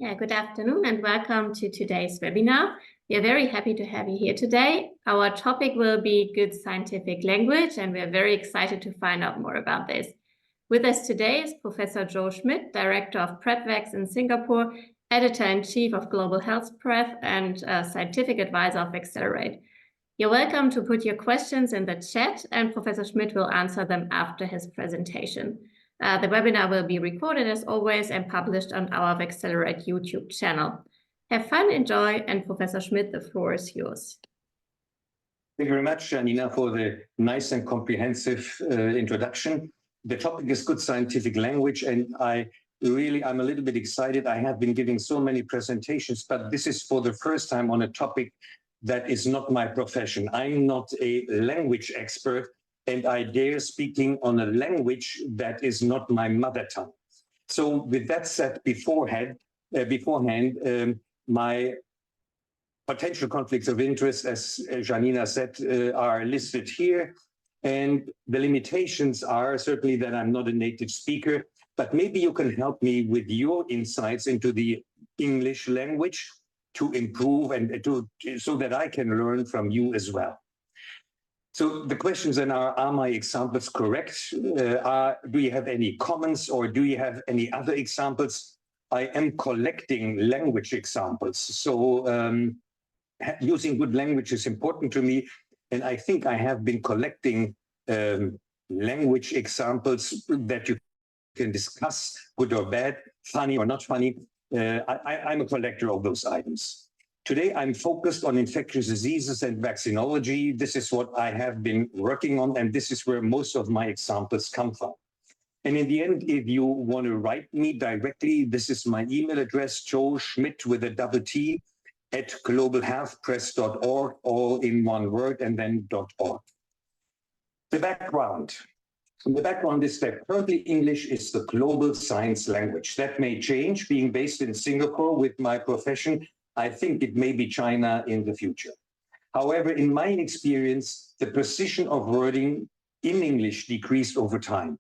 Yeah, good afternoon and welcome to today's webinar. We are very happy to have you here today. Our topic will be good scientific language, and we are very excited to find out more about this. With us today is Professor Joe Schmitt, Director of PrepVax in Singapore, Editor-in-Chief of Global Health Pref, and Scientific Advisor of VACCELERATE. You're welcome to put your questions in the chat, and Professor Schmitt will answer them after his presentation. The webinar will be recorded as always and published on our VACCELERATE YouTube channel. Have fun, enjoy, and Professor Schmitt, the floor is yours. Thank you very much, Janina, for the nice and comprehensive introduction. The topic is good scientific language, and I'm a little bit excited. I have been giving so many presentations, but this is for the first time on a topic that is not my profession. I'm not a language expert, and I dare speaking on a language that is not my mother tongue. So with that said beforehand, my potential conflicts of interest, as Janina said, are listed here. And the limitations are certainly that I'm not a native speaker, but maybe you can help me with your insights into the English language to improve and so that I can learn from you as well. So the questions then are my examples correct? Do you have any comments, or do you have any other examples? I am collecting language examples. So using good language is important to me. And I think I have been collecting language examples that you can discuss, good or bad, funny or not funny. I'm a collector of those items. Today, I'm focused on infectious diseases and vaccinology. This is what I have been working on, and this is where most of my examples come from. And in the end, if you want to write me directly, this is my email address, Joe Schmitt with a double T at globalhealthpress.org, all in one word, and then .org. The background. The background is that currently English is the global science language. That may change. Being based in Singapore with my profession, I think it may be China in the future. However, in my experience, the precision of wording in English decreased over time.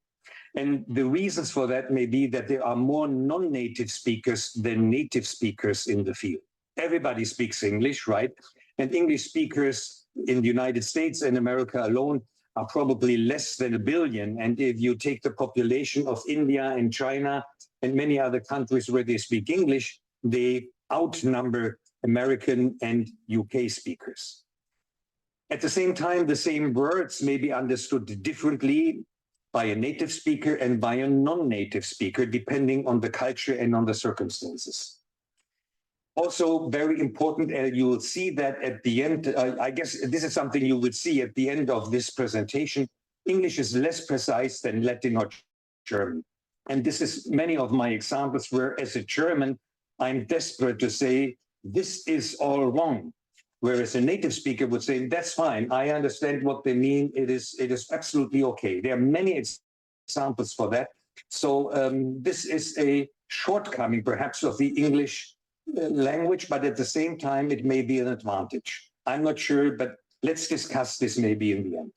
And the reasons for that may be that there are more non-native speakers than native speakers in the field. Everybody speaks English, right? And English speakers in the United States and America alone are probably less than 1 billion. And if you take the population of India and China and many other countries where they speak English, they outnumber American and UK speakers. At the same time, the same words may be understood differently by a native speaker and by a non-native speaker, depending on the culture and on the circumstances. Also very important, you will see that at the end, I guess this is something you will see at the end of this presentation, English is less precise than Latin or German. And this is many of my examples where, as a German, I'm desperate to say, this is all wrong. Whereas a native speaker would say, that's fine, I understand what they mean, it is absolutely okay. There are many examples for that. So this is a shortcoming, perhaps, of the English language, but at the same time, it may be an advantage. I'm not sure, but let's discuss this maybe in the end.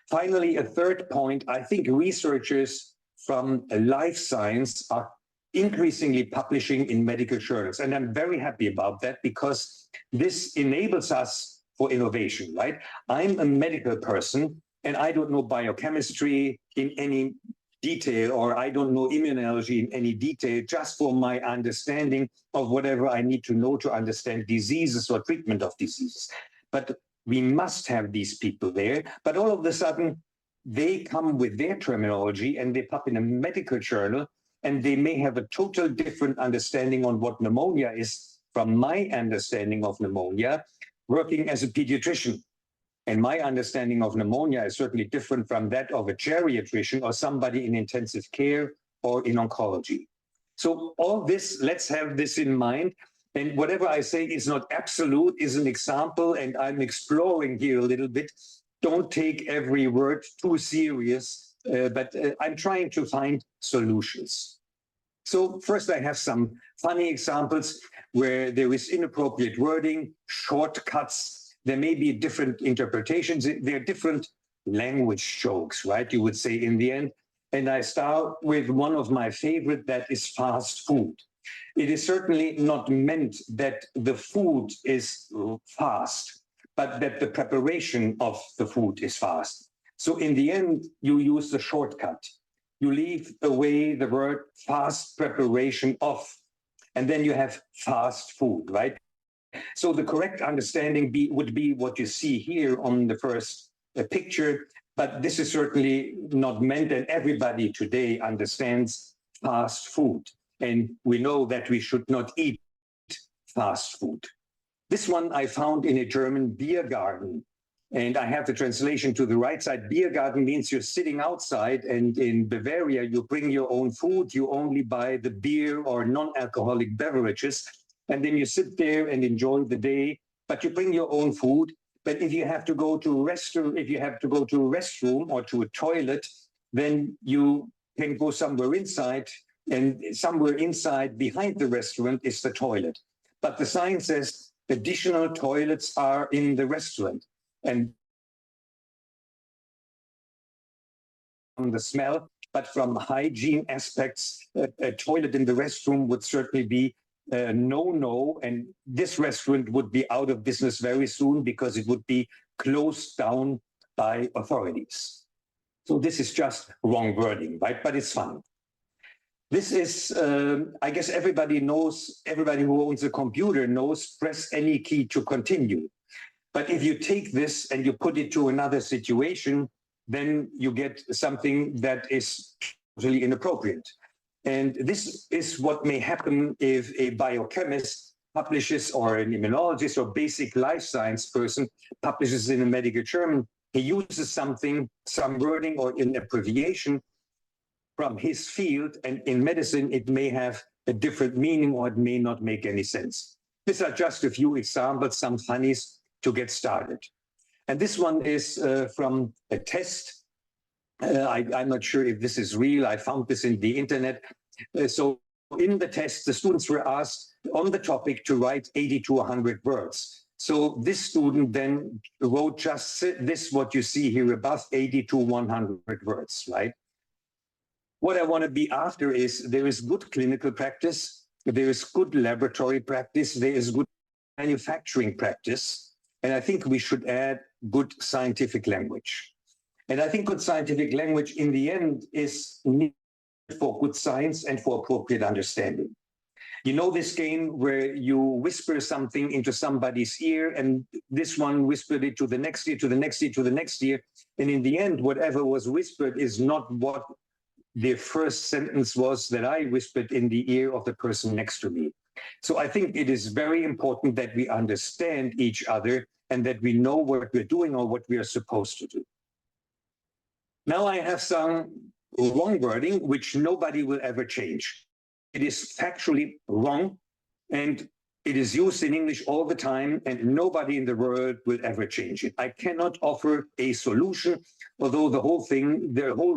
Finally, a third point, I think researchers from life science are increasingly publishing in medical journals. And I'm very happy about that because this enables us for innovation, right? I'm a medical person and I don't know biochemistry in any detail, or I don't know immunology in any detail, just for my understanding of whatever I need to know to understand diseases or treatment of diseases. But we must have these people there. But all of a sudden, they come with their terminology and they pop in a medical journal, and they may have a total different understanding on what pneumonia is from my understanding of pneumonia, working as a pediatrician. And my understanding of pneumonia is certainly different from that of a geriatrician or somebody in intensive care or in oncology. So all this, let's have this in mind. And whatever I say is not absolute, is an example, and I'm exploring here a little bit. Don't take every word too serious, but I'm trying to find solutions. So first I have some funny examples where there is inappropriate wording, shortcuts. There may be different interpretations. There are different language jokes, right? You would say in the end. And I start with one of my favorite, that is fast food. It is certainly not meant that the food is fast, but that the preparation of the food is fast. So in the end, you use the shortcut. You leave away the word fast preparation of, and then you have fast food, right? So the correct understanding would be what you see here on the first picture, but this is certainly not meant, and everybody today understands fast food. And we know that we should not eat fast food. This one I found in a German beer garden. And I have the translation to the right side. Beer garden means you're sitting outside, and in Bavaria, you bring your own food. You only buy the beer or non-alcoholic beverages. And then you sit there and enjoy the day, but you bring your own food. But if you have to go to a restroom or to a toilet, then you can go somewhere inside, and somewhere inside behind the restaurant is the toilet. But the sign says additional toilets are in the restaurant. And from the smell, but from hygiene aspects, a toilet in the restroom would certainly be no, and this restaurant would be out of business very soon because it would be closed down by authorities. So this is just wrong wording, right? But it's fun. This is, I guess everybody knows, everybody who owns a computer knows, press any key to continue. But if you take this and you put it to another situation, then you get something that is totally inappropriate. And this is what may happen if a biochemist publishes, or an immunologist or basic life science person publishes in a medical journal. He uses something, some wording or an abbreviation from his field, and in medicine, it may have a different meaning or it may not make any sense. These are just a few examples, some funnies, to get started. And this one is from a test. I'm not sure if this is real. I found this in the internet. So in the test, the students were asked on the topic to write 80 to 100 words. So this student then wrote just this, what you see here above, 80 to 100 words, right? What I want to be after is there is good clinical practice, there is good laboratory practice, there is good manufacturing practice. And I think we should add good scientific language. And I think good scientific language in the end is needed for good science and for appropriate understanding. You know this game where you whisper something into somebody's ear, and this one whispered it to the next ear, to the next ear, to the next ear. And in the end, whatever was whispered is not what the first sentence was that I whispered in the ear of the person next to me. So I think it is very important that we understand each other and that we know what we're doing or what we are supposed to do. Now I have some wrong wording, which nobody will ever change. It is factually wrong, and it is used in English all the time, and nobody in the world will ever change it. I cannot offer a solution, although the whole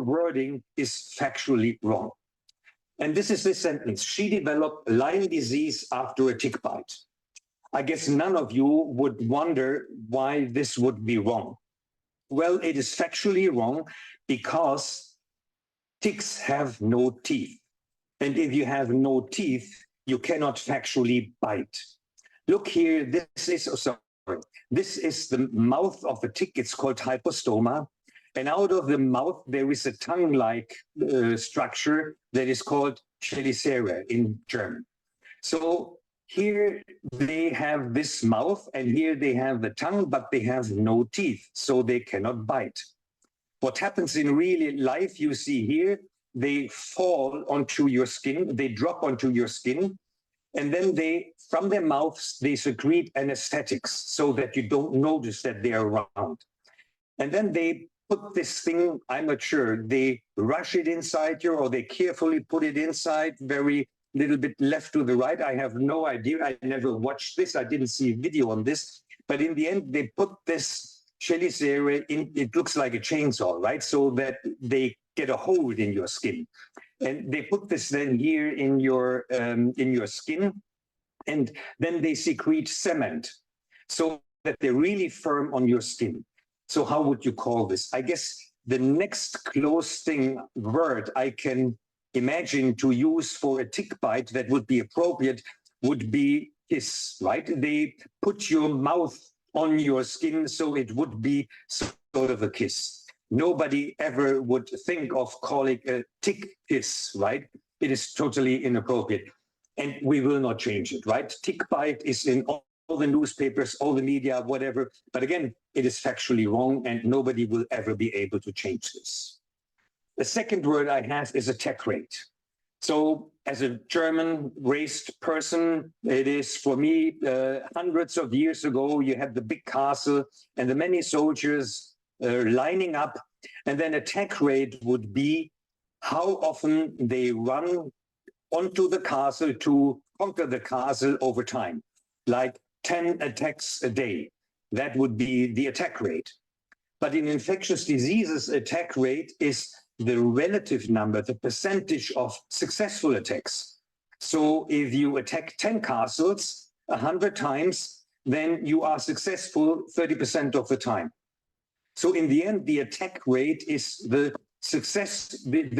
wording is factually wrong. And this is the sentence: she developed Lyme disease after a tick bite. I guess none of you would wonder why this would be wrong. Well, it is factually wrong because ticks have no teeth. And if you have no teeth, you cannot factually bite. Look here, this is the mouth of the tick. It's called hypostoma. And out of the mouth, there is a tongue-like structure that is called Chelicera in German. So here they have this mouth, and here they have the tongue, but they have no teeth, so they cannot bite. What happens in real life, you see here, they fall onto your skin, they drop onto your skin, and then from their mouths, they secrete anesthetics so that you don't notice that they are around. And then they put this thing, I'm not sure, they rush it inside you, or they carefully put it inside, very little bit left to the right. I have no idea. I never watched this. I didn't see a video on this. But in the end, they put this Chelicera in, it looks like a chainsaw, right? So that they get a hold in your skin. And they put this then here in your skin, and then they secrete cement so that they're really firm on your skin. So how would you call this? I guess the next close word I can imagine to use for a tick bite that would be appropriate would be kiss, right? They put your mouth on your skin, so it would be sort of a kiss. Nobody ever would think of calling a tick kiss, right? It is totally inappropriate. And we will not change it, right? Tick bite is in all the newspapers, all the media, whatever. But again, it is factually wrong, and nobody will ever be able to change this. The second word I have is attack rate. So as a German-raised person, it is for me, hundreds of years ago, you had the big castle and the many soldiers lining up, and then attack rate would be how often they run onto the castle to conquer the castle over time, like 10 attacks a day. That would be the attack rate. But in infectious diseases, attack rate is the relative number, the percentage of successful attacks. So if you attack 10 castles 100 times, then you are successful 30% of the time. So in the end, the attack rate is the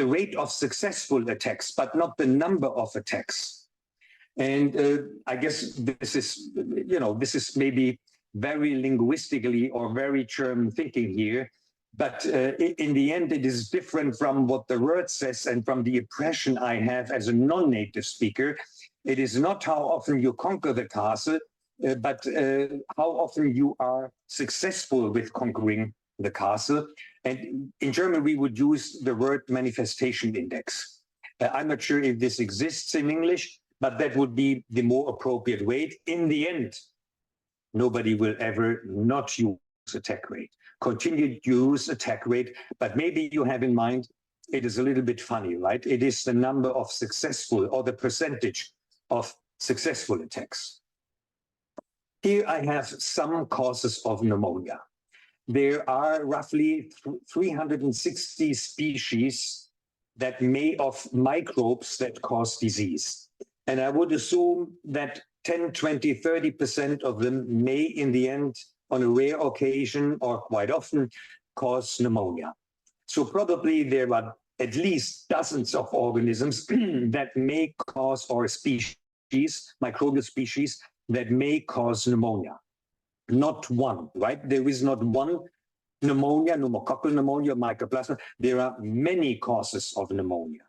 rate of successful attacks, but not the number of attacks. And I guess this is maybe very linguistically or very German thinking here, but in the end, it is different from what the word says and from the impression I have as a non-native speaker. It is not how often you conquer the castle, but how often you are successful with conquering the castle. And in German, we would use the word manifestation index. I'm not sure if this exists in English, but that would be the more appropriate way. In the end, nobody will ever not use attack rate. Continue to use attack rate, but maybe you have in mind, it is a little bit funny, right? It is the number of successful or the percentage of successful attacks. Here I have some causes of pneumonia. There are roughly 360 species of microbes that cause disease. And I would assume that 10, 20, 30% of them may in the end, on a rare occasion or quite often, cause pneumonia. So probably there are at least dozens of organisms that may cause, or species, microbial species, that may cause pneumonia. Not one, right? There is not one pneumonia, pneumococcal pneumonia, mycoplasma. There are many causes of pneumonia.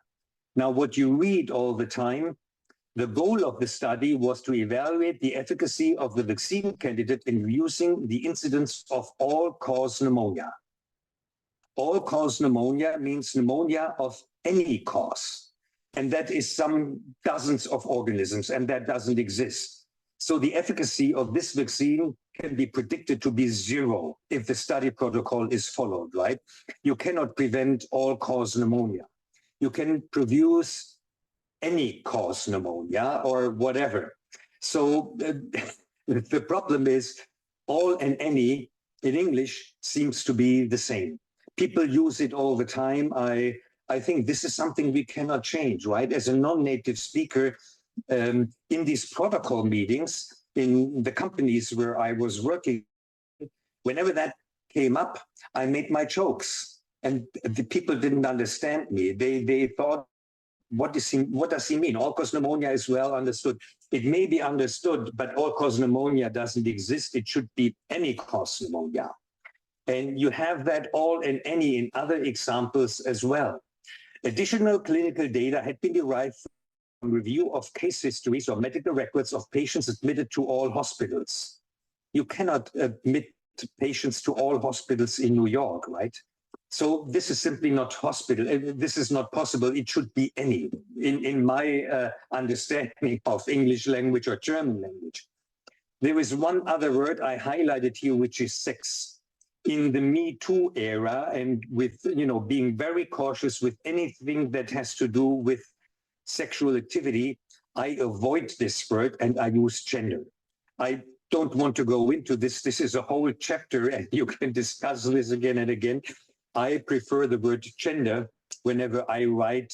Now, what you read all the time, the goal of the study was to evaluate the efficacy of the vaccine candidate in reducing the incidence of all-cause pneumonia. All-cause pneumonia means pneumonia of any cause. And that is some dozens of organisms, and that doesn't exist. So the efficacy of this vaccine can be predicted to be zero if the study protocol is followed, right? You cannot prevent all-cause pneumonia. You can produce any cause pneumonia or whatever. So the problem is all and any in English seems to be the same. People use it all the time. I think this is something we cannot change, right? As a non-native speaker, in these protocol meetings, in the companies where I was working, whenever that came up, I made my jokes. And the people didn't understand me. They thought, what does he mean? All-cause pneumonia is well understood. It may be understood, but all-cause pneumonia doesn't exist. It should be any cause pneumonia. And you have that all and any in other examples as well. Additional clinical data had been derived from review of case histories or medical records of patients admitted to all hospitals. You cannot admit patients to all hospitals in New York, right? So this is simply not hospital. This is not possible. It should be any, in my understanding of English language or German language. There is one other word I highlighted here, which is sex. In the Me Too era, and with being very cautious with anything that has to do with sexual activity, I avoid this word and I use gender. I don't want to go into this. This is a whole chapter, and you can discuss this again and again. I prefer the word gender whenever I write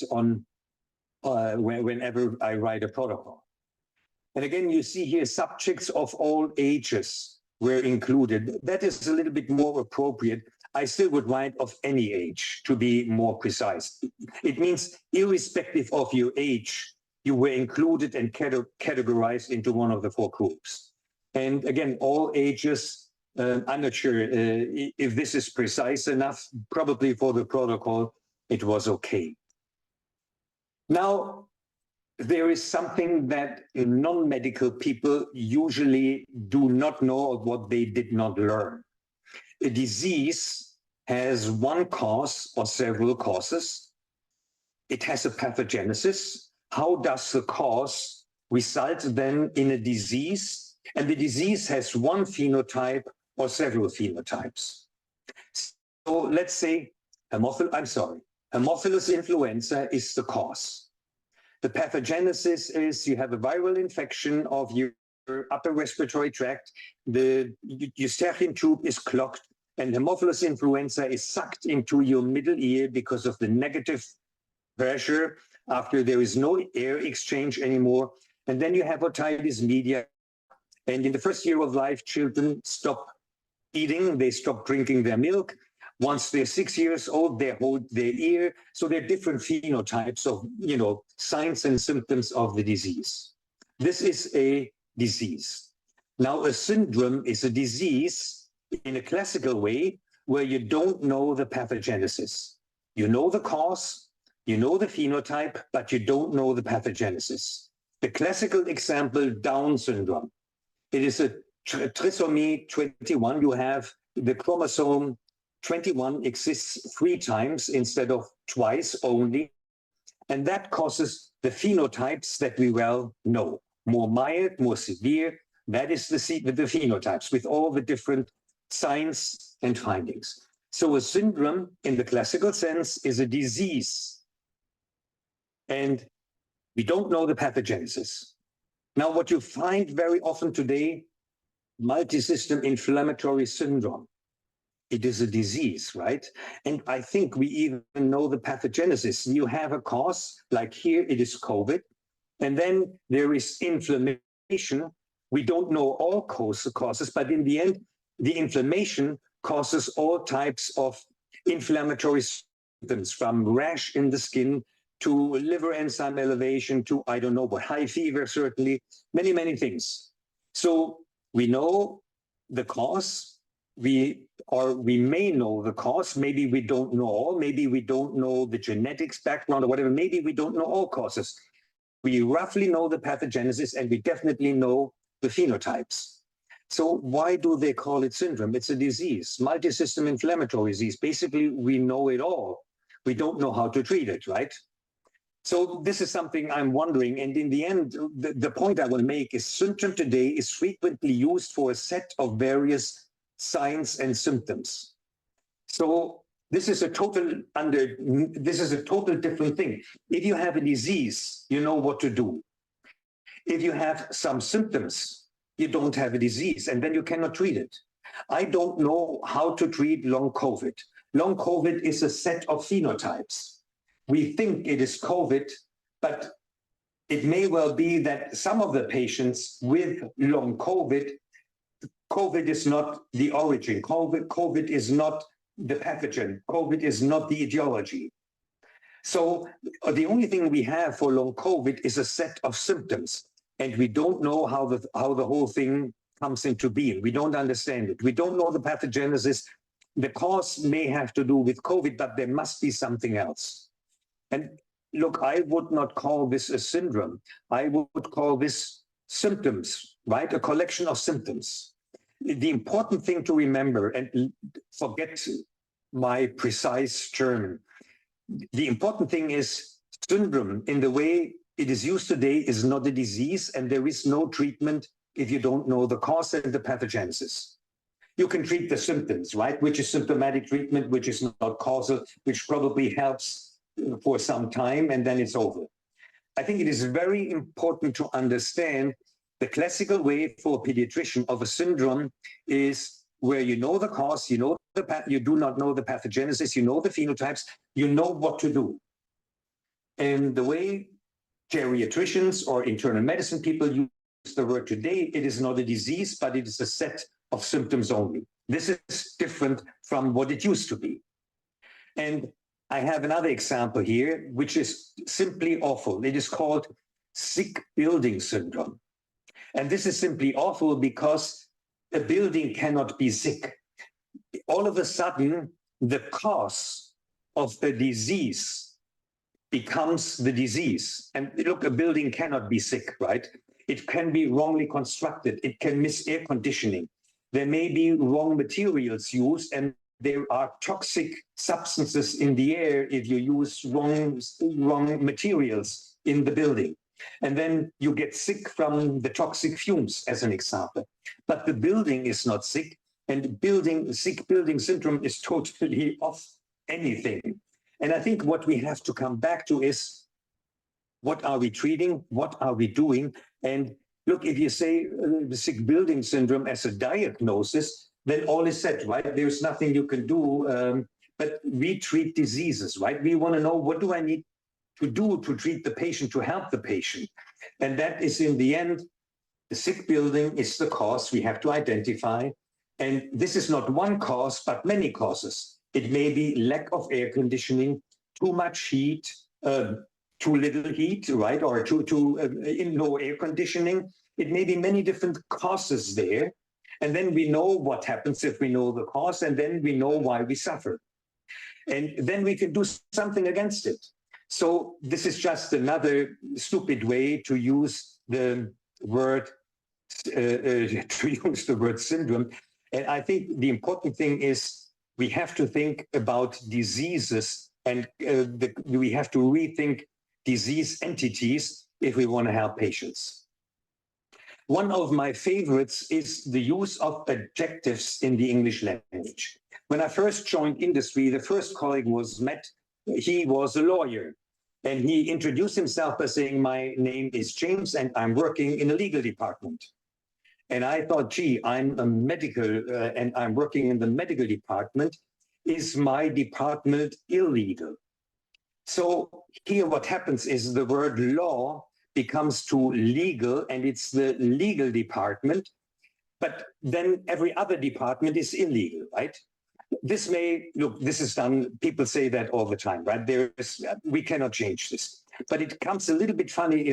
whenever I write a protocol. And again, you see here subjects of all ages were included. That is a little bit more appropriate. I still would write of any age, to be more precise. It means irrespective of your age, you were included and categorized into one of the four groups. And again, all ages, I'm not sure if this is precise enough, probably for the protocol, it was okay. Now, there is something that non-medical people usually do not know of what they did not learn. A disease has one cause or several causes. It has a pathogenesis. How does the cause result then in a disease? And the disease has one phenotype or several phenotypes. So let's say Haemophilus influenza is the cause. The pathogenesis is you have a viral infection of your upper respiratory tract, the eustachian tube is clogged, and Haemophilus influenza is sucked into your middle ear because of the negative pressure after there is no air exchange anymore. And then you have otitis media. And in the first year of life, children stop eating, they stop drinking their milk. Once they're 6 years old, they hold their ear. So there are different phenotypes of, signs and symptoms of the disease. This is a disease. Now, a syndrome is a disease in a classical way where you don't know the pathogenesis. You know the cause, you know the phenotype, but you don't know the pathogenesis. The classical example, Down syndrome. It is a trisomy 21. You have the chromosome 21 exists 3 times instead of twice only. And that causes the phenotypes that we well know. More mild, more severe. That is the phenotypes with all the different signs and findings. So a syndrome in the classical sense is a disease. And we don't know the pathogenesis. Now, what you find very often today, multisystem inflammatory syndrome. It is a disease, right? And I think we even know the pathogenesis. You have a cause, like here it is COVID, and then there is inflammation. We don't know all causes, but in the end, the inflammation causes all types of inflammatory symptoms, from rash in the skin to liver enzyme elevation to, I don't know, but high fever, certainly, many, many things. So we know the cause. We may know the cause, maybe we don't know all, maybe we don't know the genetics background or whatever, maybe we don't know all causes. We roughly know the pathogenesis and we definitely know the phenotypes. So why do they call it syndrome? It's a disease, multisystem inflammatory disease. Basically, we know it all. We don't know how to treat it, right? So this is something I'm wondering. And in the end, the point I want to make is syndrome today is frequently used for a set of various signs and symptoms. So this is a total different thing. If you have a disease, you know what to do. If you have some symptoms, you don't have a disease, and then you cannot treat it. I don't know how to treat long COVID. Long COVID is a set of phenotypes. We think it is COVID, but it may well be that some of the patients with long COVID is not the origin. COVID is not the pathogen. COVID is not the etiology. So the only thing we have for long COVID is a set of symptoms, and we don't know how the whole thing comes into being. We don't understand it. We don't know the pathogenesis. The cause may have to do with COVID, but there must be something else. And look, I would not call this a syndrome. I would call this symptoms, right? A collection of symptoms. The important thing to remember, and forget my precise German, the important thing is syndrome in the way it is used today is not a disease, and there is no treatment if you don't know the cause and the pathogenesis. You can treat the symptoms, right? Which is symptomatic treatment, which is not causal, which probably helps for some time, and then it's over. I think it is very important to understand the classical way for a pediatrician of a syndrome is where you know the cause, you do not know the pathogenesis, you know the phenotypes, you know what to do. And the way geriatricians or internal medicine people use the word today, it is not a disease, but it is a set of symptoms only. This is different from what it used to be. And I have another example here, which is simply awful. It is called sick building syndrome. And this is simply awful because a building cannot be sick. All of a sudden, the cause of a disease becomes the disease. And look, a building cannot be sick, right? It can be wrongly constructed. It can miss air conditioning. There may be wrong materials used, and there are toxic substances in the air if you use wrong materials in the building. And then you get sick from the toxic fumes, as an example. But the building is not sick, and sick building syndrome is totally off anything. And I think what we have to come back to is, what are we treating? What are we doing? And look, if you say the sick building syndrome as a diagnosis, then all is said, right? There's nothing you can do. But we treat diseases, right? We want to know, what do I need to do to treat the patient, to help the patient? And that is, in the end, the sick building is the cause we have to identify. And this is not one cause, but many causes. It may be lack of air conditioning, too much heat, too little heat, right? Or in low air conditioning. It may be many different causes there. And then we know what happens if we know the cause, and then we know why we suffer. And then we can do something against it. So this is just another stupid way to use the word syndrome. And I think the important thing is, we have to think about diseases, and we have to rethink disease entities if we want to help patients. One of my favorites is the use of adjectives in the English language. When I first joined industry, the first colleague was Schmitt. He was a lawyer, and he introduced himself by saying, "My name is James, and I'm working in a legal department." And I thought, gee, I'm a medical, and I'm working in the medical department. Is my department illegal? So here what happens is the word law becomes to legal, and it's the legal department, but then every other department is illegal, right? This is done, people say that all the time, right? We cannot change this. But it comes a little bit funny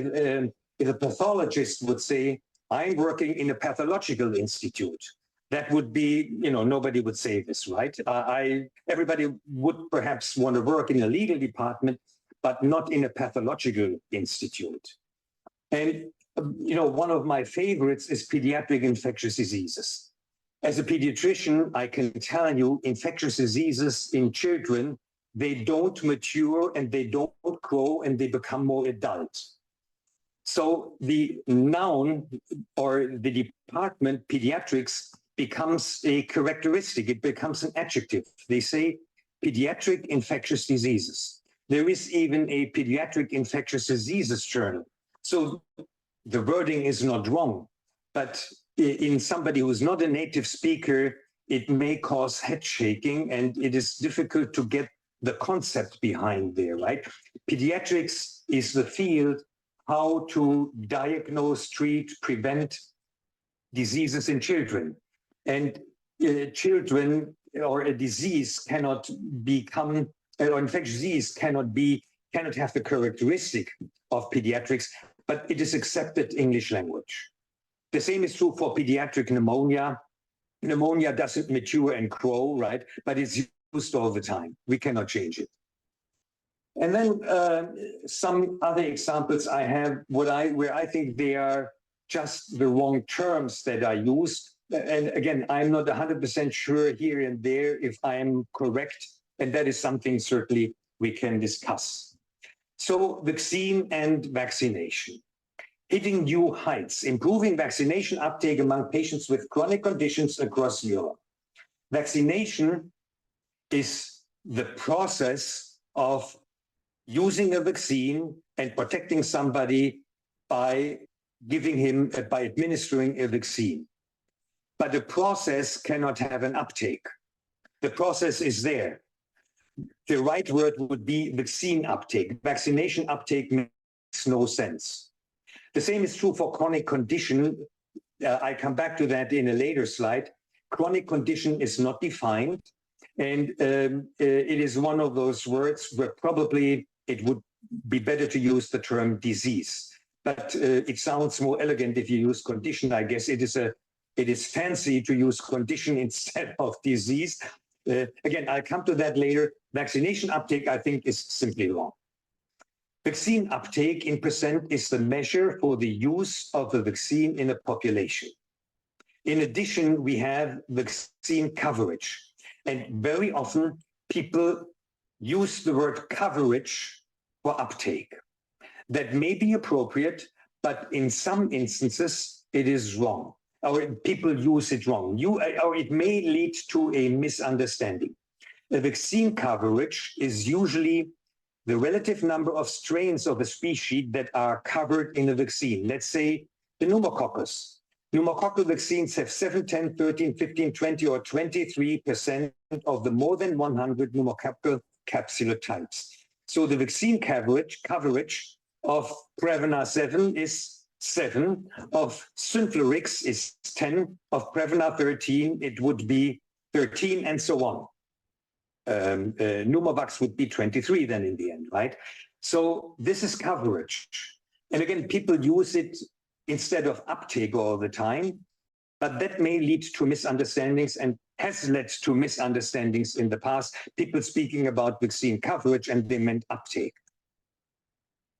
if a pathologist would say, "I'm working in a pathological institute." That would be, nobody would say this, right? Everybody would perhaps want to work in a legal department, but not in a pathological institute. And, one of my favorites is pediatric infectious diseases. As a pediatrician, I can tell you, infectious diseases in children, they don't mature, and they don't grow, and they become more adult. So the noun, or the department, pediatrics, becomes a characteristic. It becomes an adjective. They say pediatric infectious diseases. There is even a pediatric infectious diseases journal. So the wording is not wrong, but in somebody who's not a native speaker, it may cause head shaking, and it is difficult to get the concept behind there, right? Pediatrics is the field how to diagnose, treat, prevent diseases in children. And children, or a disease cannot become, or infectious disease cannot have the characteristic of pediatrics, but it is accepted English language. The same is true for pediatric pneumonia. Pneumonia doesn't mature and grow, right? But it's used all the time. We cannot change it. And then some other examples I have where I think they are just the wrong terms that are used. And again, I'm not 100% sure here and there if I am correct. And that is something certainly we can discuss. So vaccine and vaccination. Hitting new heights, improving vaccination uptake among patients with chronic conditions across Europe. Vaccination is the process of using a vaccine and protecting somebody by administering a vaccine. But the process cannot have an uptake. The process is there. The right word would be vaccine uptake. Vaccination uptake makes no sense. The same is true for chronic condition. I come back to that in a later slide. chronic condition is not defined. And it is one of those words where probably it would be better to use the term disease. But it sounds more elegant if you use condition. I guess it is fancy to use condition instead of disease. Again, I'll come to that later. Vaccination uptake, I think, is simply wrong. Vaccine uptake in percent is the measure for the use of the vaccine in a population. In addition, we have vaccine coverage. And very often people use the word coverage for uptake. That may be appropriate, but in some instances it is wrong, or people use it wrong. Or it may lead to a misunderstanding. A vaccine coverage is usually the relative number of strains of a species that are covered in a vaccine. Let's say the pneumococcus. Pneumococcal vaccines have 7, 10, 13, 15, 20, or 23% of the more than 100 pneumococcal capsular types. So the vaccine coverage of Prevnar 7 is 7, of Synflorix is 10, of Prevnar 13 it would be 13, and so on. Pneumovax would be 23 then in the end, right? So this is coverage. And again, people use it instead of uptake all the time, but that may lead to misunderstandings and has led to misunderstandings in the past. People speaking about vaccine coverage and they meant uptake.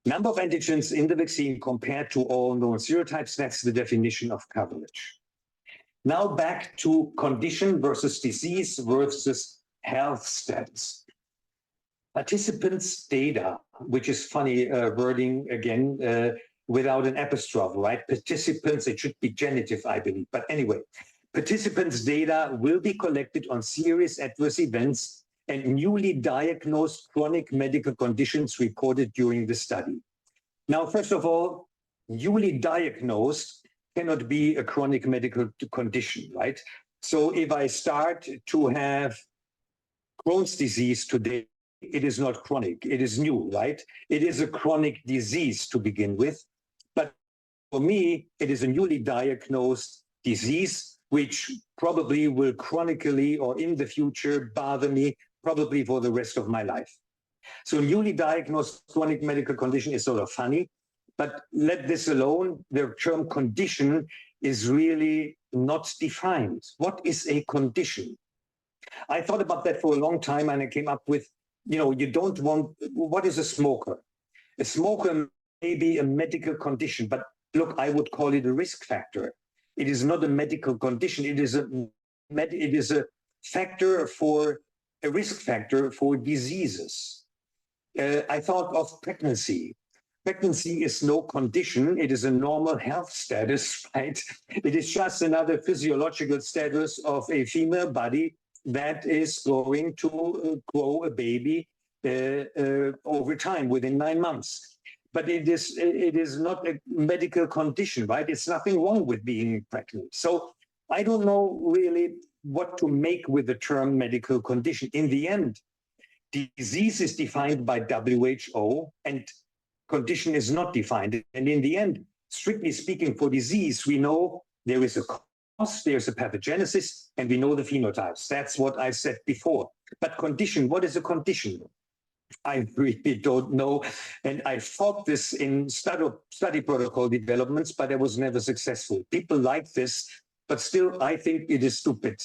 Number of antigens in the vaccine compared to all known serotypes, that's the definition of coverage. Now back to condition versus disease versus health status. Participants' data, which is funny wording again, without an apostrophe, right? Participants, it should be genitive, I believe. But anyway, participants' data will be collected on serious adverse events and newly diagnosed chronic medical conditions reported during the study. Now, first of all, newly diagnosed cannot be a chronic medical condition, right? So if I start to have Crohn's disease today, it is not chronic, it is new, right? It is a chronic disease to begin with. But for me, it is a newly diagnosed disease, which probably will chronically or in the future bother me probably for the rest of my life. So newly diagnosed chronic medical condition is sort of funny, but let this alone. The term condition is really not defined. What is a condition? I thought about that for a long time and I came up with, you don't want, what is a smoker? A smoker may be a medical condition, but look, I would call it a risk factor. It is not a medical condition. It is a risk factor for diseases. I thought of pregnancy. Pregnancy is no condition. It is a normal health status, right? It is just another physiological status of a female body that is going to grow a baby over time, within 9 months. But it is not a medical condition, right? It's nothing wrong with being pregnant. So I don't know really what to make with the term medical condition. In the end, disease is defined by WHO and condition is not defined. And in the end, strictly speaking, for disease, we know there is a cause, there's a pathogenesis, and we know the phenotypes. That's what I said before. But condition, what is a condition? I really don't know. And I fought this in study protocol developments, but I was never successful. People like this, but still, I think it is stupid.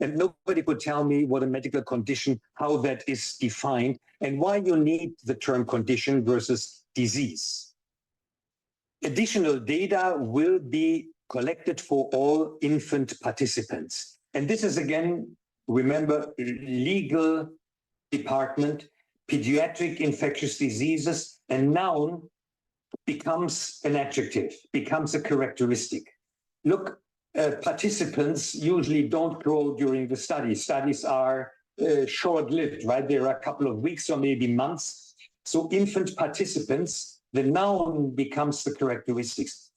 And nobody could tell me what a medical condition, how that is defined, and why you need the term condition versus disease. Additional data will be collected for all infant participants. And this is, again, remember, legal department, pediatric infectious diseases, and noun becomes an adjective, becomes a characteristic. Look, participants usually don't grow during the study. Studies are short-lived, right? There are a couple of weeks or maybe months. So infant participants, the noun becomes the characteristics.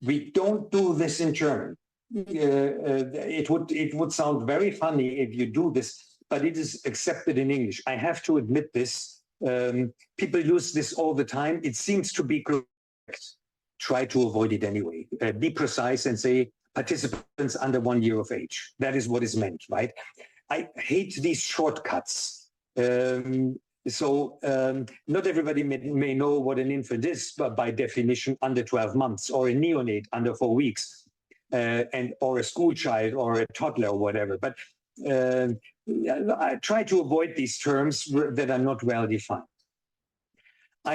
We don't do this in German. It would sound very funny if you do this, but it is accepted in English. I have to admit this. People use this all the time. It seems to be correct. Try to avoid it anyway. Be precise and say participants under 1 year of age. That is what is meant, right? I hate these shortcuts. Not everybody may know what an infant is, but by definition, under 12 months, or a neonate under 4 weeks, or a school child, or a toddler, or whatever. But I try to avoid these terms that are not well defined.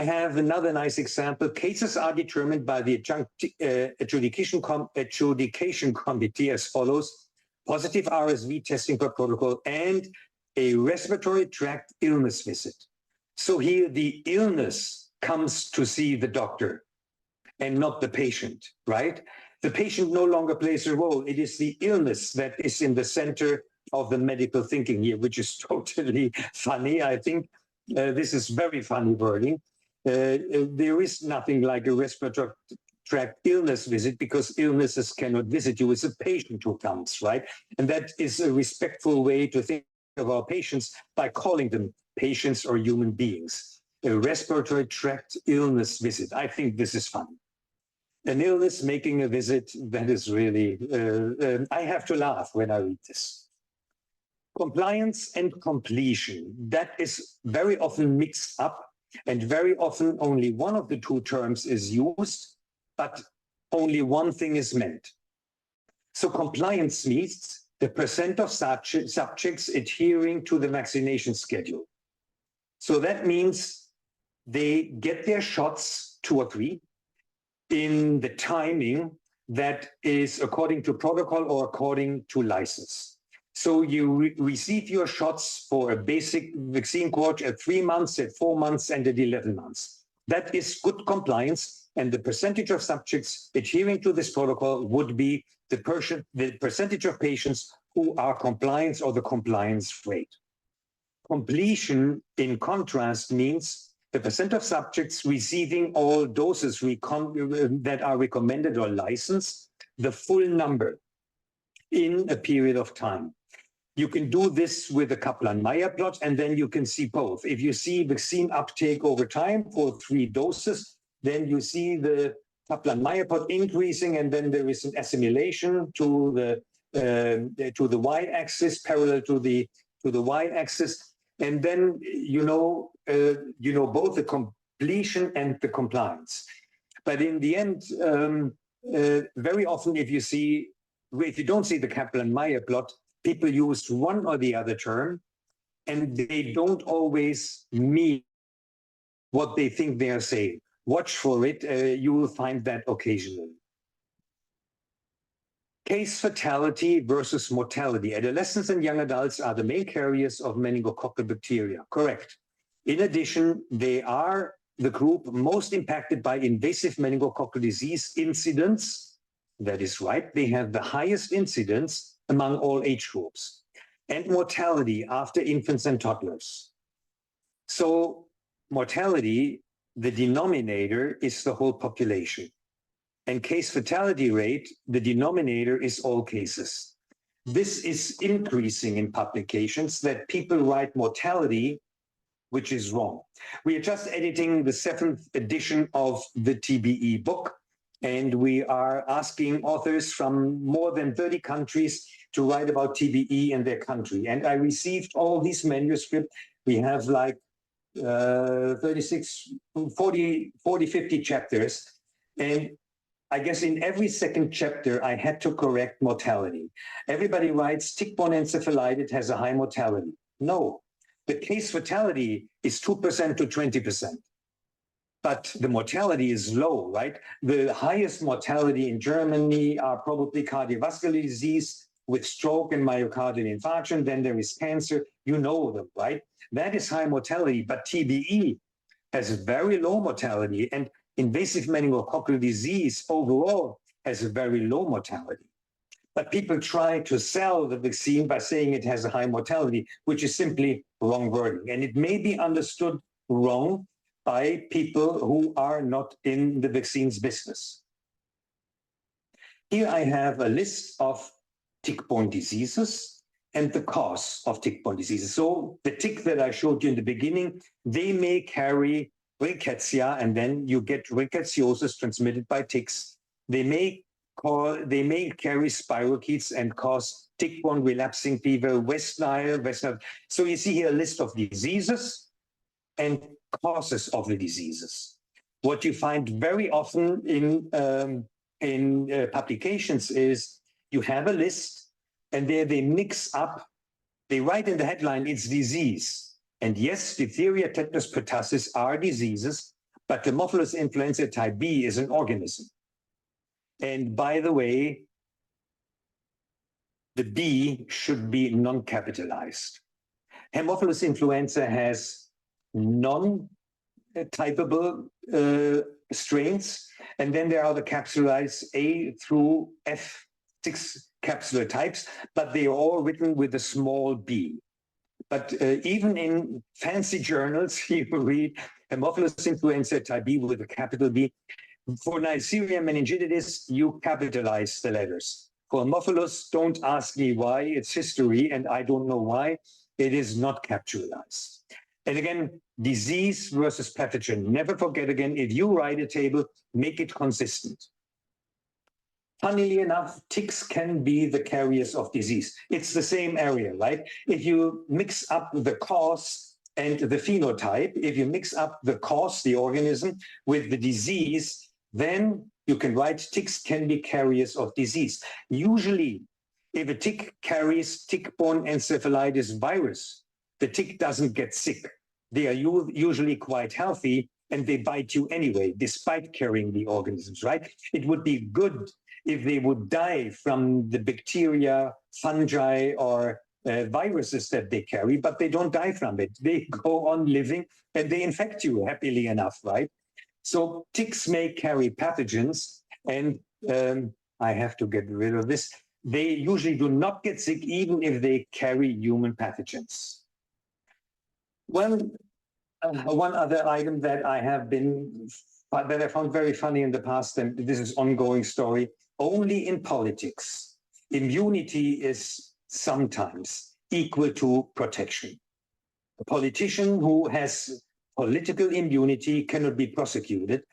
I have another nice example. Cases are determined by the adjudication committee as follows: positive RSV testing per protocol and a respiratory tract illness visit. So here the illness comes to see the doctor and not the patient, right? The patient no longer plays a role. It is the illness that is in the center of the medical thinking here, which is totally funny. I think this is very funny wording. There is nothing like a respiratory tract illness visit because illnesses cannot visit you. It's a patient who comes, right? And that is a respectful way to think of our patients by calling them patients or human beings. A respiratory tract illness visit. I think this is funny. An illness making a visit, that is really, I have to laugh when I read this. Compliance and completion, that is very often mixed up, and very often only one of the two terms is used, but only one thing is meant. So compliance means the percent of subjects adhering to the vaccination schedule. So that means they get their shots 2 or 3 in the timing that is according to protocol or according to license. So you receive your shots for a basic vaccine course at 3 months, at 4 months, and at 11 months. That is good compliance, and the percentage of subjects adhering to this protocol would be the percentage of patients who are compliant or the compliance rate. Completion, in contrast, means the percent of subjects receiving all doses that are recommended or licensed, the full number in a period of time. You can do this with a Kaplan-Meier plot, and then you can see both. If you see vaccine uptake over time for 3 doses, then you see the Kaplan-Meier plot increasing, and then there is an assimilation to the y-axis, parallel to the y-axis, and then you know both the completion and the compliance. But in the end, very often, if you don't see the Kaplan-Meier plot, people use one or the other term, and they don't always mean what they think they are saying. Watch for it. You will find that occasionally. Case fatality versus mortality. Adolescents and young adults are the main carriers of meningococcal bacteria. Correct. In addition, they are the group most impacted by invasive meningococcal disease incidence. That is right. They have the highest incidence among all age groups, and mortality after infants and toddlers. So mortality, the denominator is the whole population. And case fatality rate, the denominator is all cases. This is increasing in publications that people write mortality, which is wrong. We are just editing the 7th edition of the TBE book, and we are asking authors from more than 30 countries to write about TBE in their country. And I received all these manuscripts. We have like 36, 40, 50 chapters. And I guess in every second chapter, I had to correct mortality. Everybody writes tick-borne encephalitis has a high mortality. No, the case fatality is 2% to 20%. But the mortality is low, right? The highest mortality in Germany are probably cardiovascular disease with stroke and myocardial infarction. Then there is cancer. You know them, right? That is high mortality. But TBE has a very low mortality, and invasive meningococcal disease overall has a very low mortality. But people try to sell the vaccine by saying it has a high mortality, which is simply wrong wording. And it may be understood wrong by people who are not in the vaccines business. Here I have a list of tick-borne diseases and the cause of tick-borne diseases. So the tick that I showed you in the beginning, they may carry rickettsia, and then you get rickettsiosis transmitted by ticks. They may they may carry spirochetes and cause tick-borne relapsing fever, West Nile. So you see here a list of diseases and causes of the diseases. What you find very often in publications is you have a list, and there they mix up. They write in the headline, it's disease. And yes, diphtheria, tetanus, pertussis are diseases, but Haemophilus influenzae type B is an organism. And by the way, the B should be non-capitalized. Haemophilus influenza has non-typable strains, and then there are the capsulized A through F, 6 capsular types, but they are all written with a small b. But even in fancy journals, you read Haemophilus influenza type B with a capital B. For Neisseria meningitidis, you capitalize the letters. For Haemophilus, don't ask me why, it's history, and I don't know why. It is not capitalized. And again, disease versus pathogen. Never forget again, if you write a table, make it consistent. Funnily enough, ticks can be the carriers of disease. It's the same area, right? If you mix up the cause and the phenotype, if you mix up the cause, the organism, with the disease, then you can write ticks can be carriers of disease. Usually, if a tick carries tick-borne encephalitis virus, the tick doesn't get sick. They are usually quite healthy, and they bite you anyway, despite carrying the organisms, right? It would be good if they would die from the bacteria, fungi, or viruses that they carry, but they don't die from it. They go on living, and they infect you, happily enough, right? So ticks may carry pathogens, and I have to get rid of this. They usually do not get sick, even if they carry human pathogens. Well, one other item that I found very funny in the past, and this is an ongoing story, only in politics, immunity is sometimes equal to protection. A politician who has political immunity cannot be prosecuted,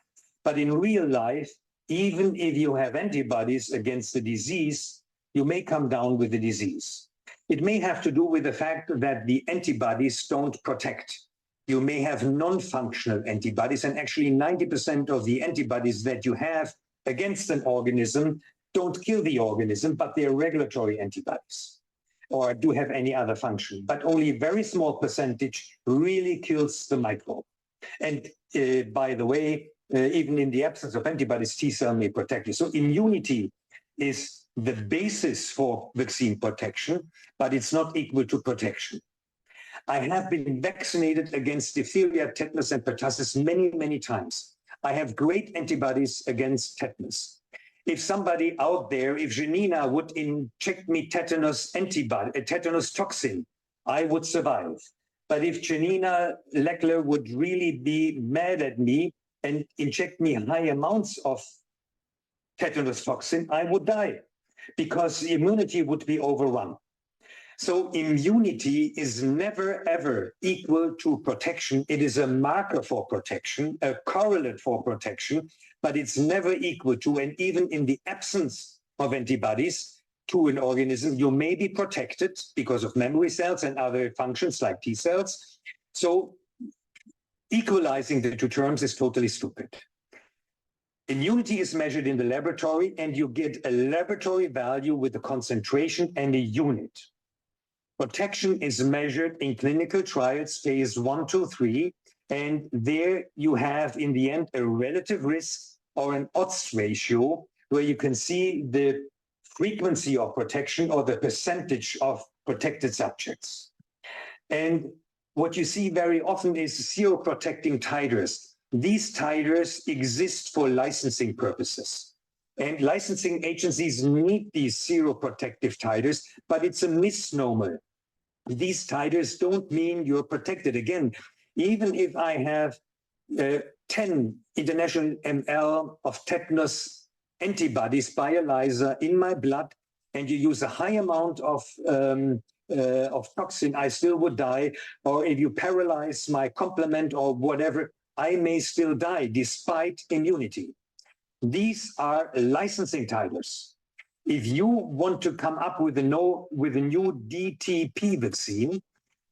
but in real life, even if you have antibodies against the disease, you may come down with the disease. It may have to do with the fact that the antibodies don't protect. You may have non-functional antibodies, and actually 90% of the antibodies that you have against an organism don't kill the organism, but they're regulatory antibodies or do have any other function. But only a very small percentage really kills the microbe. And by the way, even in the absence of antibodies, T cell may protect you. So immunity is the basis for vaccine protection, but it's not equal to protection. I have been vaccinated against diphtheria, tetanus, and pertussis many, many times. I have great antibodies against tetanus. If somebody out there, if Janina would inject me tetanus antibody, tetanus toxin, I would survive. But if Janina Leckler would really be mad at me and inject me high amounts of tetanus toxin, I would die because immunity would be overrun. So immunity is never, ever equal to protection. It is a marker for protection, a correlate for protection, but it's never equal to, and even in the absence of antibodies to an organism, you may be protected because of memory cells and other functions like T cells. So equalizing the two terms is totally stupid. Immunity is measured in the laboratory, and you get a laboratory value with a concentration and a unit. Protection is measured in clinical trials, phase 1, 2, 3, and there you have, in the end, a relative risk or an odds ratio where you can see the frequency of protection or the percentage of protected subjects. And what you see very often is seroprotecting titers. These titers exist for licensing purposes. And licensing agencies need these seroprotective titers, but it's a misnomer. These titers don't mean you're protected. Again, even if I have 10 international ml of tetanus antibodies by ELISA in my blood, and you use a high amount of toxin, I still would die. Or if you paralyze my complement or whatever, I may still die despite immunity. These are licensing titers. If you want to come up with a new DTP vaccine,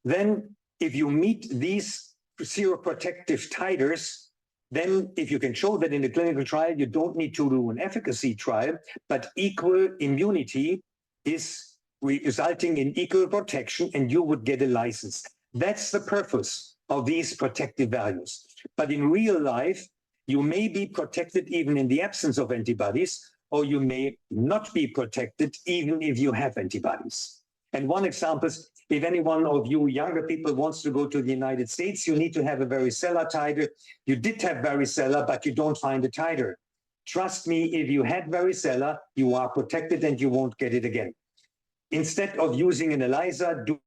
then if you meet these seroprotective titers, then if you can show that in the clinical trial, you don't need to do an efficacy trial, but equal immunity is resulting in equal protection, and you would get a license. That's the purpose of these protective values. But in real life, you may be protected even in the absence of antibodies, or you may not be protected even if you have antibodies. And one example is, if any one of you younger people wants to go to the United States, you need to have a varicella titer. You did have varicella, but you don't find a titer. Trust me, if you had varicella, you are protected and you won't get it again. Instead of using an ELISA, do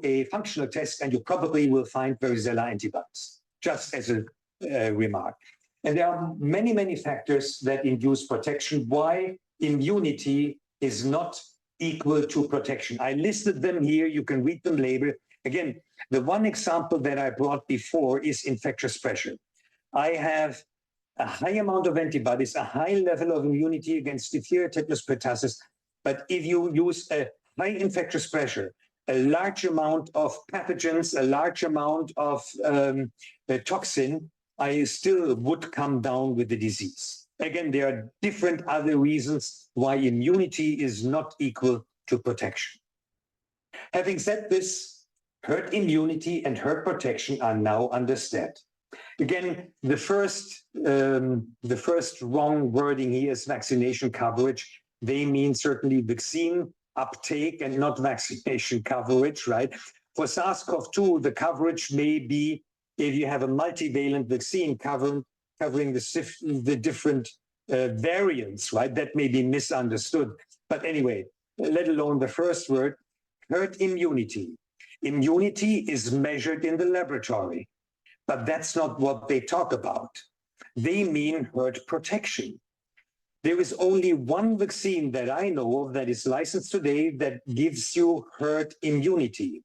a functional test and you probably will find varicella antibodies, just as a remark. And there are many, many factors that induce protection, why immunity is not equal to protection. I listed them here. You can read them later. Again, the one example that I brought before is infectious pressure. I have a high amount of antibodies, a high level of immunity against diphtheria, tetanus, pertussis. But if you use a high infectious pressure, a large amount of pathogens, a large amount of toxin, I still would come down with the disease. Again, there are different other reasons why immunity is not equal to protection. Having said this, herd immunity and herd protection are now understood. Again, the first wrong wording here is vaccination coverage. They mean certainly vaccine uptake and not vaccination coverage, right? For SARS-CoV-2, the coverage may be if you have a multivalent vaccine covering the different variants, right? That may be misunderstood. But anyway, let alone the first word, herd immunity. Immunity is measured in the laboratory, but that's not what they talk about. They mean herd protection. There is only one vaccine that I know of that is licensed today that gives you herd immunity.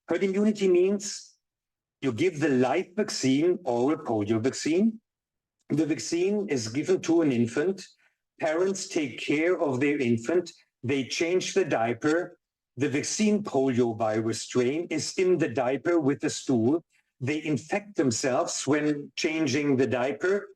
Herd immunity means you give the live vaccine or a polio vaccine. The vaccine is given to an infant. Parents take care of their infant. They change the diaper. The vaccine polio virus strain is in the diaper with the stool. They infect themselves when changing the diaper.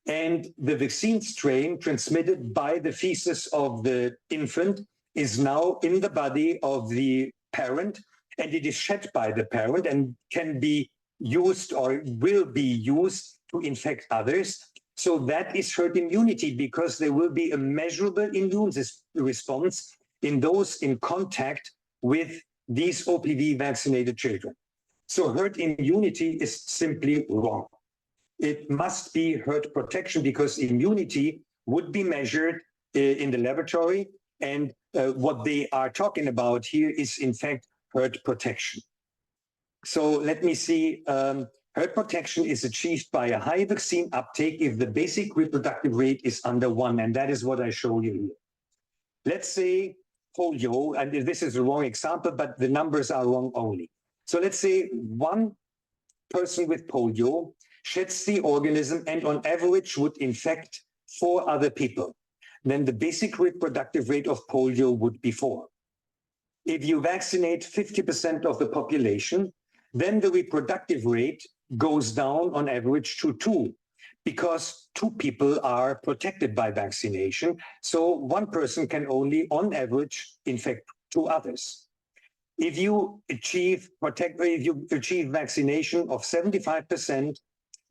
And the vaccine strain transmitted by the feces of the infant is now in the body of the parent, and it is shed by the parent and can be used or will be used to infect others. So that is herd immunity, because there will be a measurable immune response in those in contact with these OPV vaccinated children. So herd immunity is simply wrong. It must be herd protection, because immunity would be measured in the laboratory. And what they are talking about here is, in fact, herd protection. So let me see. Herd protection is achieved by a high vaccine uptake if the basic reproductive rate is under 1. And that is what I show you here. Let's say polio, and this is the wrong example, but the numbers are wrong only. So let's say one person with polio sheds the organism and on average would infect 4 other people. Then the basic reproductive rate of polio would be 4. If you vaccinate 50% of the population, then the reproductive rate goes down on average to 2, because 2 people are protected by vaccination. So one person can only, on average, infect 2 others. If you achieve vaccination of 75%,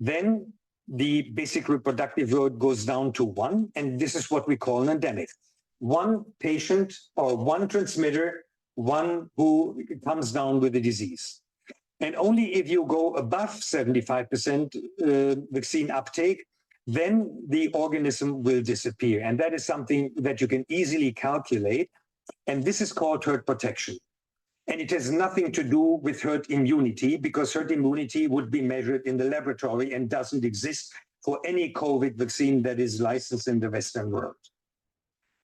then the basic reproductive rate goes down to 1, and this is what we call an endemic. 1 patient or 1 transmitter, 1 who comes down with the disease. And only if you go above 75% vaccine uptake, then the organism will disappear. And that is something that you can easily calculate. And this is called herd protection. And it has nothing to do with herd immunity, because herd immunity would be measured in the laboratory and doesn't exist for any COVID vaccine that is licensed in the Western world.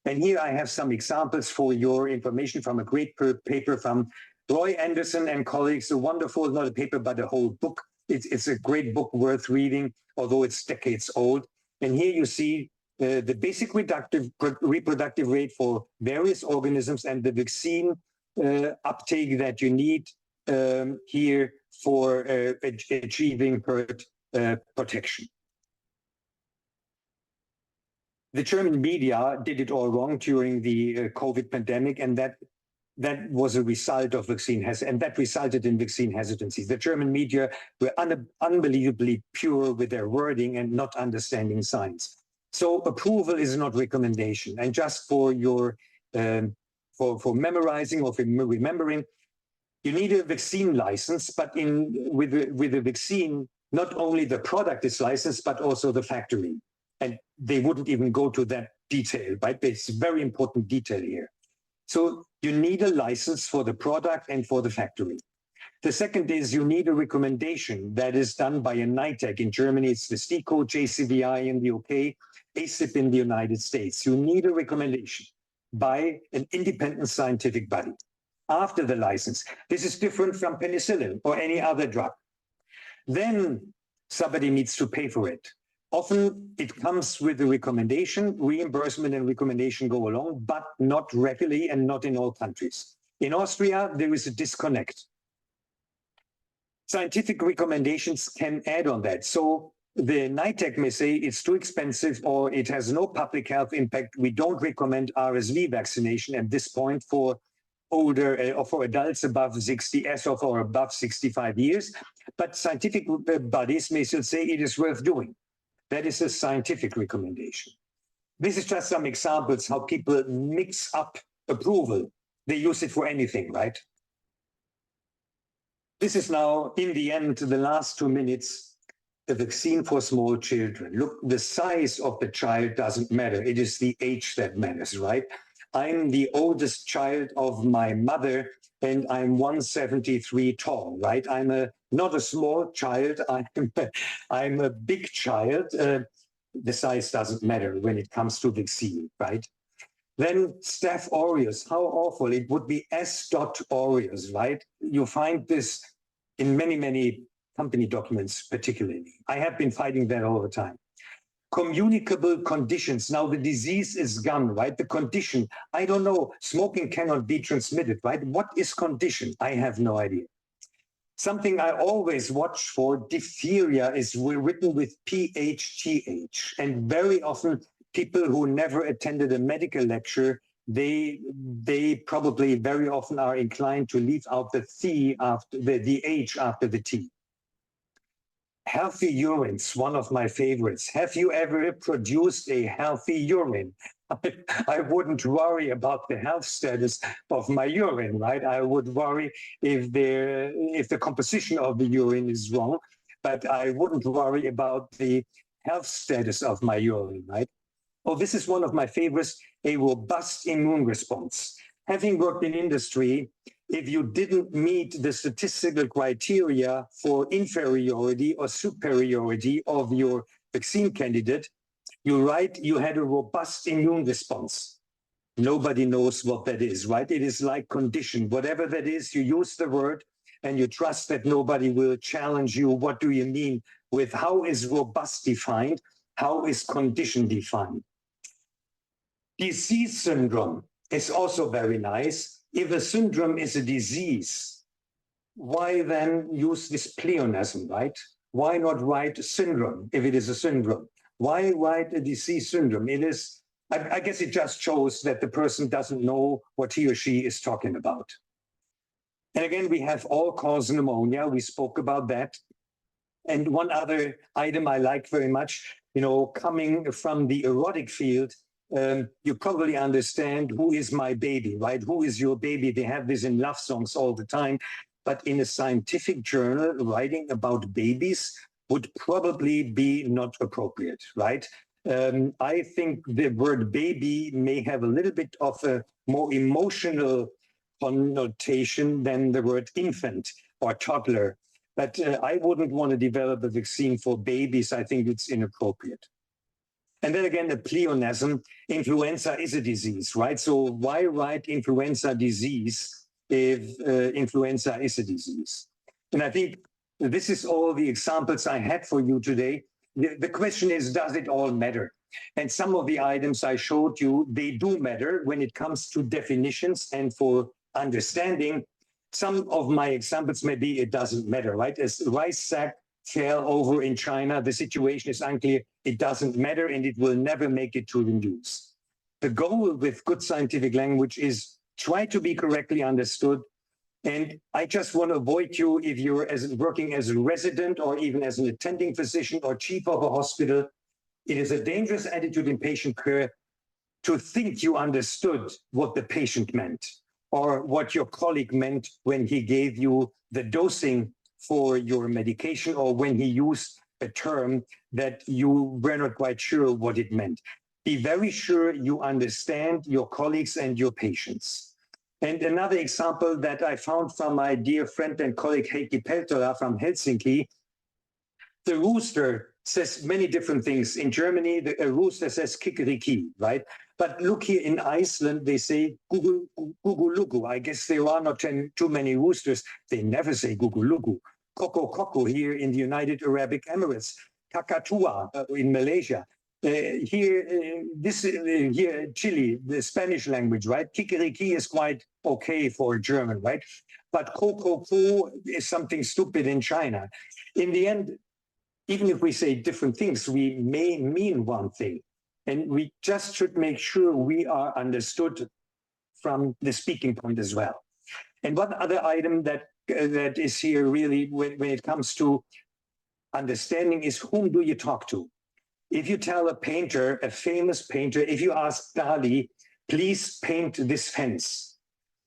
And here I have some examples for your information from a great paper from Roy Anderson and colleagues, a wonderful, not a paper, but a whole book. It's a great book worth reading, although it's decades old. And here you see the basic reproductive rate for various organisms and the vaccine uptake that you need here for achieving herd protection. The German media did it all wrong during the COVID pandemic, and that was a result of vaccine and that resulted in vaccine hesitancy. The German media were unbelievably pure with their wording and not understanding science. So approval is not recommendation. And just for your for memorizing or for remembering, you need a vaccine license, but with a vaccine, not only the product is licensed, but also the factory. And they wouldn't even go to that detail, right? But it's a very important detail here. So you need a license for the product and for the factory. The second is you need a recommendation that is done by a NITEC. In Germany, it's the STIKO, JCVI in the UK, ACIP in the United States. You need a recommendation by an independent scientific body after the license. This is different from penicillin or any other drug. Then somebody needs to pay for it. Often it comes with a recommendation, reimbursement and recommendation go along, but not regularly and not in all countries. In Austria, there is a disconnect. Scientific recommendations can add on that. So the NITEC may say it's too expensive or it has no public health impact. We don't recommend RSV vaccination at this point for older or for adults above 60 as of or above 65 years. But scientific bodies may still say it is worth doing. That is a scientific recommendation. This is just some examples how people mix up approval. They use it for anything, right? This is now, in the end, the last 2 minutes, the vaccine for small children. Look, the size of the child doesn't matter. It is the age that matters, right? I'm the oldest child of my mother, and I'm 173 tall, right? I'm not a small child, I'm a big child. The size doesn't matter when it comes to vaccine, right? Then Staph aureus, how awful. It would be S. aureus, right? You find this in many, many company documents, particularly. I have been fighting that all the time. Communicable conditions. Now the disease is gone, right? The condition, I don't know. Smoking cannot be transmitted, right? What is condition? I have no idea. Something I always watch for, diphtheria, is written with PHTH. And very often people who never attended a medical lecture, they probably very often are inclined to leave out the T after the H after the T. Healthy urine's one of my favorites. Have you ever produced a healthy urine? I wouldn't worry about the health status of my urine, right? I would worry if the composition of the urine is wrong, but I wouldn't worry about the health status of my urine, right? Oh, this is one of my favorites, a robust immune response. Having worked in industry, if you didn't meet the statistical criteria for inferiority or superiority of your vaccine candidate, you write you had a robust immune response. Nobody knows what that is, right? It is like condition. Whatever that is, you use the word and you trust that nobody will challenge you. What do you mean with how is robust defined? How is condition defined? Disease syndrome is also very nice. If a syndrome is a disease, why then use this pleonasm, right? Why not write syndrome if it is a syndrome? Why write a disease syndrome? It is, I guess it just shows that the person doesn't know what he or she is talking about. And again, we have all-cause pneumonia. We spoke about that. And one other item I like very much, coming from the erotic field, you probably understand who is my baby, right? Who is your baby? They have this in love songs all the time. But in a scientific journal, writing about babies would probably be not appropriate, right? I think the word baby may have a little bit of a more emotional connotation than the word infant or toddler. But I wouldn't want to develop a vaccine for babies. I think it's inappropriate. And then again, the pleonasm, influenza is a disease, right? So why write influenza disease if influenza is a disease? And I think this is all the examples I had for you today. The question is, does it all matter? And some of the items I showed you, they do matter when it comes to definitions and for understanding. Some of my examples, maybe it doesn't matter, right? As rice sack fell over in China, the situation is unclear. It doesn't matter, and it will never make it to the news. The goal with good scientific language is try to be correctly understood. And I just want to avoid you, if you're working as a resident or even as an attending physician or chief of a hospital, it is a dangerous attitude in patient care to think you understood what the patient meant or what your colleague meant when he gave you the dosing for your medication or when he used a term that you were not quite sure what it meant. Be very sure you understand your colleagues and your patients. And another example that I found from my dear friend and colleague Heikki Peltola from Helsinki, the rooster says many different things. In Germany, a rooster says kikeriki, right? But look here in Iceland, they say gugulugu. I guess there are not too many roosters. They never say gugulugu. Koko koko here in the United Arab Emirates. Kakatua in Malaysia. Here, Chile, the Spanish language, right? Kikeriki is quite okay for German, right? But koko is something stupid in China. In the end, even if we say different things, we may mean one thing. And we just should make sure we are understood from the speaking point as well. And one other item that is here really when it comes to understanding is whom do you talk to? If you tell a painter, a famous painter, if you ask Dali, please paint this fence,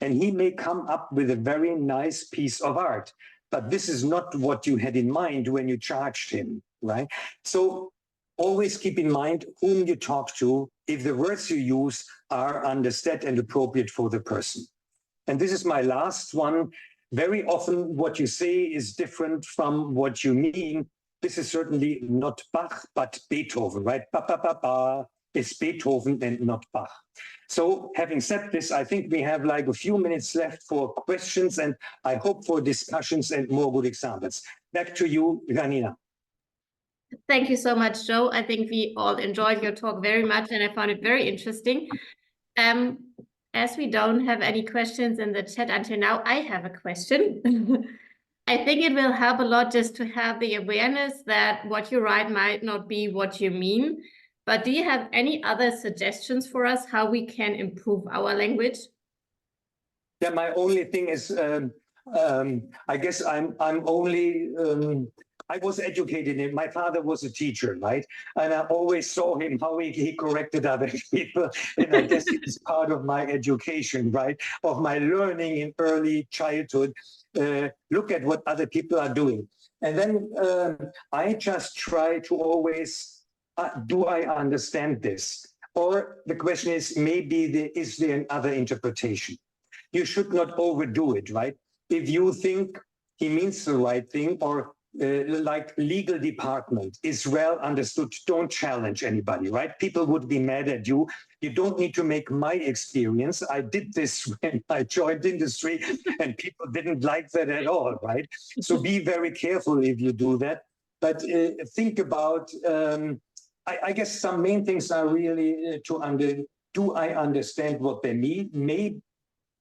and he may come up with a very nice piece of art. But this is not what you had in mind when you charged him, right? So always keep in mind whom you talk to, if the words you use are understood and appropriate for the person. And this is my last one. Very often what you say is different from what you mean. This is certainly not Bach, but Beethoven, right? Ba, ba, ba, ba. It's Beethoven and not Bach. So having said this, I think we have like a few minutes left for questions, and I hope for discussions and more good examples. Back to you, Janina. Thank you so much, Joe. I think we all enjoyed your talk very much, and I found it very interesting. As we don't have any questions in the chat until now, I have a question. I think it will help a lot just to have the awareness that what you write might not be what you mean. But do you have any other suggestions for us how we can improve our language? Yeah, my only thing is, I guess I was educated in, my father was a teacher, right? And I always saw him, how he corrected other people. And I guess it's part of my education, right? Of my learning in early childhood. Look at what other people are doing. And then I just try to always, do I understand this? Or the question is, maybe is there another interpretation? You should not overdo it, right? If you think he means the right thing, or like legal department is well understood, don't challenge anybody, right? People would be mad at you. You don't need to make my experience. I did this when I joined industry and people didn't like that at all, right? So be very careful if you do that. But think about, I guess some main things are really do I understand what they mean?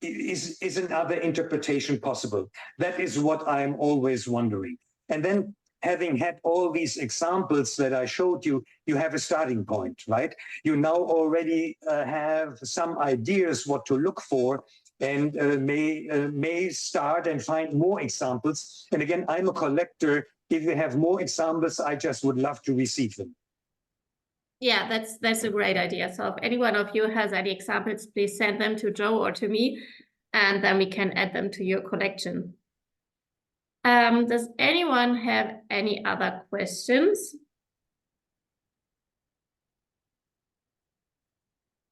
Is another interpretation possible? That is what I'm always wondering. And then having had all these examples that I showed you, you have a starting point, right? You now already have some ideas what to look for, and may start and find more examples. And again, I'm a collector. If you have more examples, I just would love to receive them. Yeah, that's a great idea. So if any one of you has any examples, please send them to Joe or to me, and then we can add them to your collection. Does anyone have any other questions?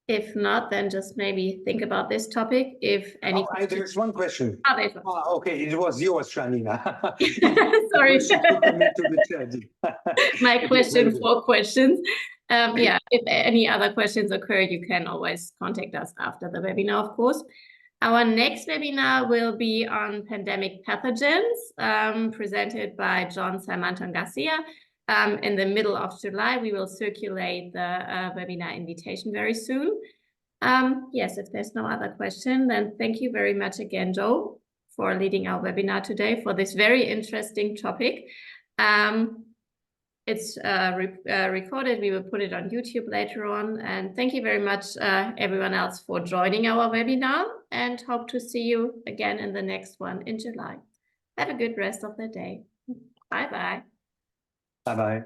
If not, then just maybe think about this topic. If any, there's one question. Oh, there's one. Oh, okay, it was yours, Janina. Sorry. My question for questions. Yeah, if any other questions occur, you can always contact us after the webinar, of course. Our next webinar will be on pandemic pathogens, presented by John Salmanton Garcia. in the middle of July. We will circulate the webinar invitation very soon. Yes, if there's no other question, then thank you very much again, Joe, for leading our webinar today for this very interesting topic. It's recorded. We will put it on YouTube later on. And thank you very much, everyone else, for joining our webinar, and hope to see you again in the next one in July. Have a good rest of the day. Bye-bye. Bye-bye.